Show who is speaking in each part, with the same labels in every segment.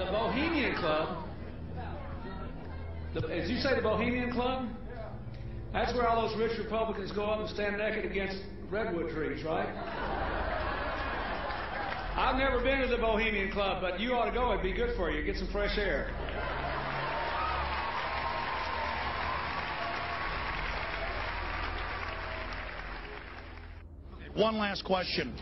Speaker 1: The Bohemian Club? As you say, the Bohemian Club? That's where all those rich Republicans go up and stand naked against redwood trees, right? I've never been to the Bohemian Club, but you ought to go. It'd be good for you. Get some fresh air.
Speaker 2: One last question.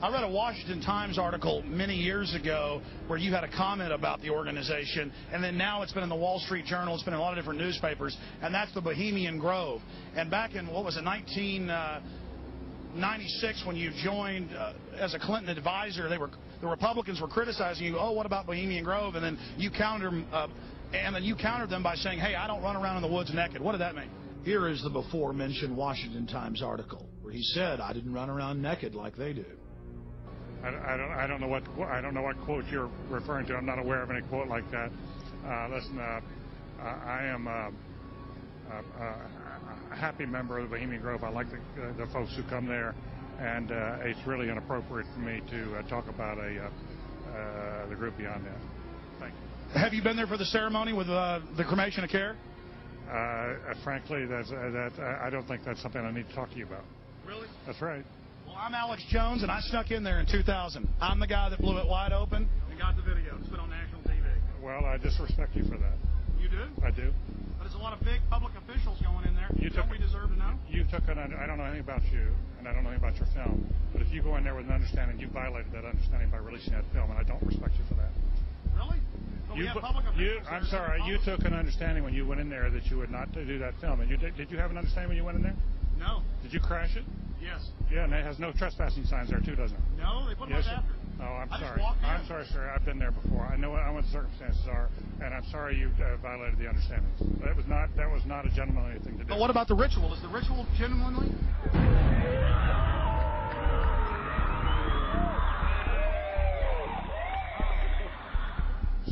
Speaker 2: I read a Washington Times article many years ago where you had a comment about the organization, and then now it's been in the Wall Street Journal, it's been in a lot of different newspapers, and that's the Bohemian Grove. And back in, what was it, 1996, when you joined as a Clinton advisor, the Republicans were criticizing you, oh, what about Bohemian Grove? And then you countered them by saying, hey, I don't run around in the woods naked. What did that mean? Here is the before-mentioned Washington Times article where he said, I didn't run around naked like they do.
Speaker 3: I don't know what quote you're referring to. I'm not aware of any quote like that. Listen, I am a happy member of the Bohemian Grove. I like the folks who come there, and it's really inappropriate for me to talk about the group beyond that. Thank you.
Speaker 2: Have you been there for the ceremony with the cremation of care?
Speaker 3: Frankly, I don't think that's something I need to talk to you about.
Speaker 2: Really?
Speaker 3: That's right.
Speaker 2: Well, I'm Alex Jones, and I snuck in there in 2000. I'm the guy that blew it wide open and got the video. It's been on national TV.
Speaker 3: Well, I disrespect you for that.
Speaker 2: You do?
Speaker 3: I do.
Speaker 2: But there's a lot of big public officials going in there. Don't we deserve to know?
Speaker 3: I don't know anything about you, and I don't know anything about your film. But if you go in there with an understanding, you violated that understanding by releasing that film, and I don't respect you for that.
Speaker 2: Really? But we have public officials.
Speaker 3: I'm sorry. You took an understanding when you went in there that you would not do that film. And did you have an understanding when you went in there?
Speaker 2: No.
Speaker 3: Did you crash it?
Speaker 2: Yes.
Speaker 3: Yeah, and it has no trespassing signs there, too, doesn't it?
Speaker 2: No, they put them up after.
Speaker 3: Oh, I'm sorry. I'm sorry, sir. I've been there before. I know what the circumstances are, and I'm sorry you violated the understandings. That was not a gentlemanly thing to do.
Speaker 2: But what about the ritual? Is the ritual genuinely?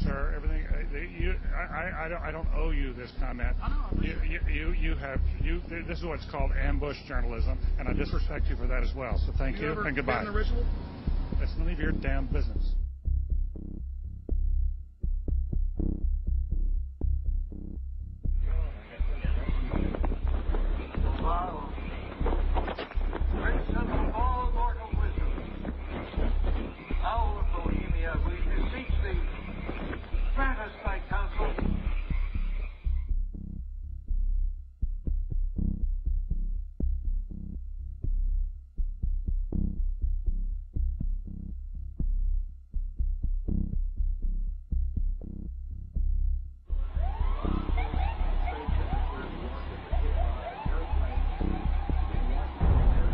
Speaker 3: Sir, everything. I don't owe you this comment.
Speaker 2: I know.
Speaker 3: This is what's called ambush journalism, and I disrespect you for that as well. So thank you and goodbye.
Speaker 2: The ritual?
Speaker 3: It's none of your damn business.
Speaker 4: All mortal wisdom, owl of Bohemia, we beseech thee, grant us thy counsel.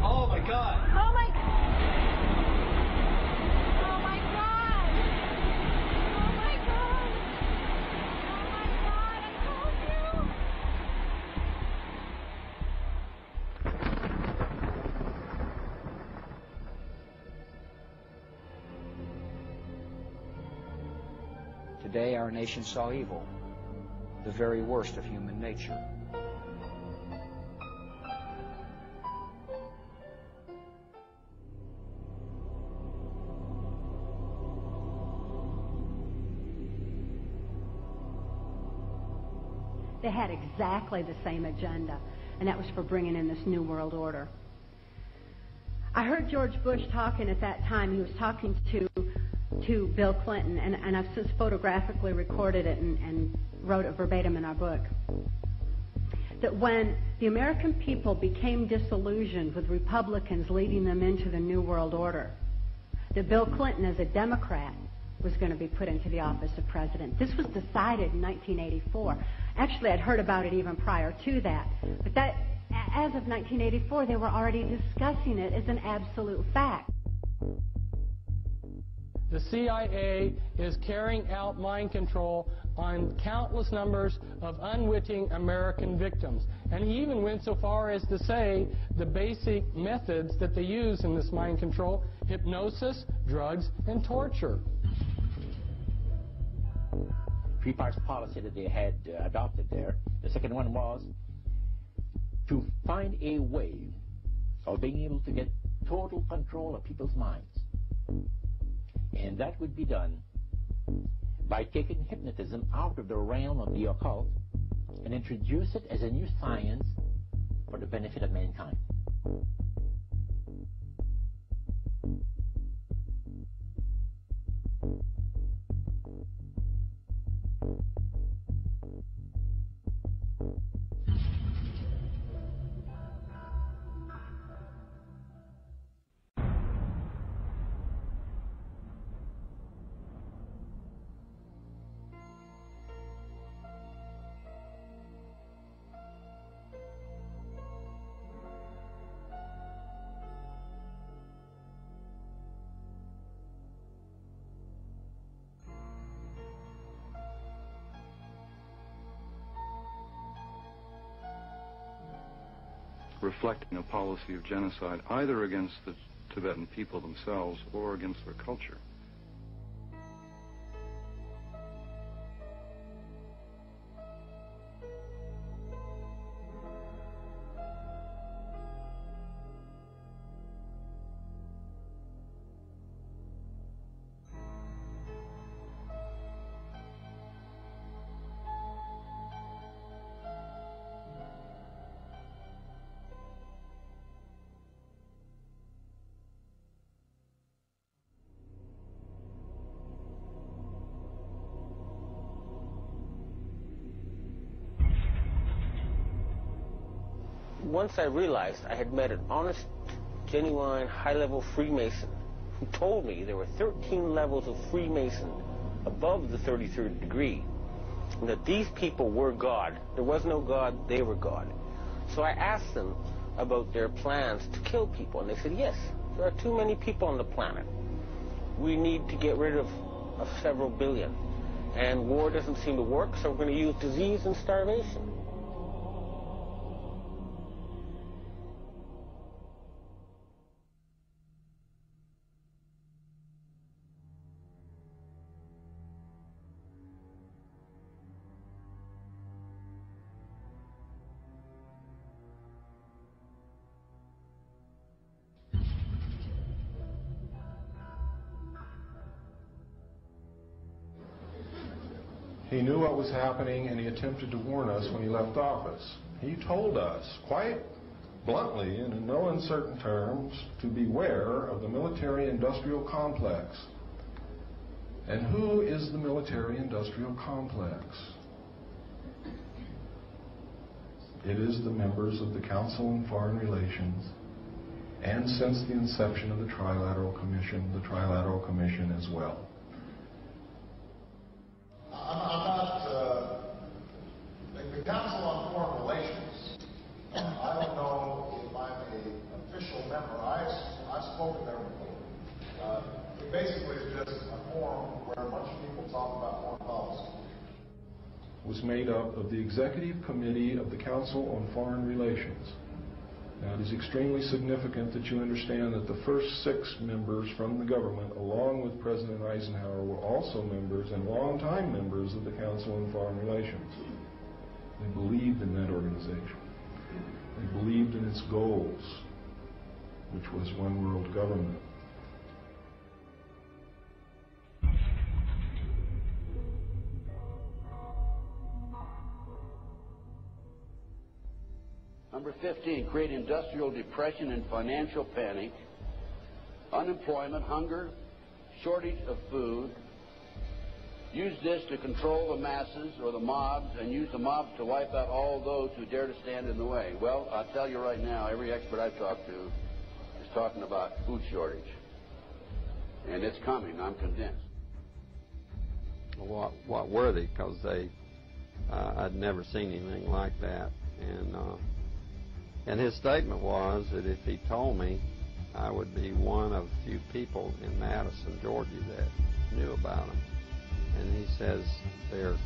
Speaker 1: Oh, my God.
Speaker 5: Oh, my God. Oh, my God. Oh, my God. Oh, my God. I told you.
Speaker 6: Today our nation saw evil, the very worst of human nature.
Speaker 7: They had exactly the same agenda, and that was for bringing in this New World Order. I heard George Bush talking at that time. He was talking to Bill Clinton, and I've since photographically recorded it and wrote it verbatim in our book, that when the American people became disillusioned with Republicans leading them into the New World Order, that Bill Clinton, as a Democrat, was going to be put into the office of president. This was decided in 1984. Actually, I'd heard about it even prior to that. But that, as of 1984, they were already discussing it as an absolute fact.
Speaker 8: The CIA is carrying out mind control on countless numbers of unwitting American victims. And he even went so far as to say the basic methods that they use in this mind control: hypnosis, drugs, and torture.
Speaker 9: Three parts policy that they had adopted there. The second one was to find a way of being able to get total control of people's minds. And that would be done by taking hypnotism out of the realm of the occult and introduce it as a new science for the benefit of mankind.
Speaker 10: Reflecting a policy of genocide either against the Tibetan people themselves or against their culture.
Speaker 11: Once I realized I had met an honest, genuine, high-level Freemason who told me there were 13 levels of Freemason above the 33rd degree, and that these people were God. There was no God, they were God. So I asked them about their plans to kill people, and they said, yes, there are too many people on the planet. We need to get rid of several billion, and war doesn't seem to work, so we're going to use disease and starvation.
Speaker 12: He knew what was happening, and he attempted to warn us when he left office. He told us, quite bluntly and in no uncertain terms, to beware of the military-industrial complex. And who is the military-industrial complex? It is the members of the Council on Foreign Relations, and since the inception of the Trilateral Commission as well.
Speaker 13: The Council on Foreign Relations, I don't know if I'm an official member. I've spoken there before. It basically is just a forum where a bunch of people talk about foreign policy.
Speaker 12: Was made up of the Executive Committee of the Council on Foreign Relations. Now, it is extremely significant that you understand that the first 6 members from the government, along with President Eisenhower, were also members and longtime members of the Council on Foreign Relations. They believed in that organization. They believed in its goals, which was one world government.
Speaker 14: Number 15, create industrial depression and financial panic, unemployment, hunger, shortage of food. Use this to control the masses or the mobs, and use the mobs to wipe out all those who dare to stand in the way. Well, I'll tell you right now, every expert I've talked to is talking about food shortage. And it's coming, I'm convinced.
Speaker 15: What were they? Because I'd never seen anything like that. And his statement was that if he told me, I would be one of few people in Madison, Georgia that knew about them. And he says they're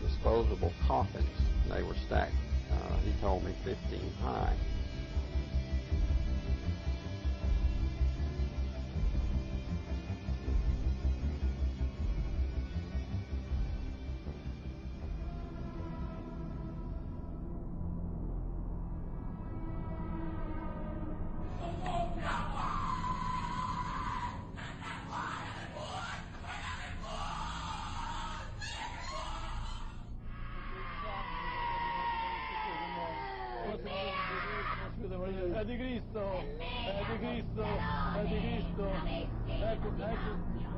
Speaker 15: disposable coffins. They were stacked, he told me, 15 high.
Speaker 8: Scusa Maria, è di Cristo, è di Cristo, è di Cristo. Ecco, ecco.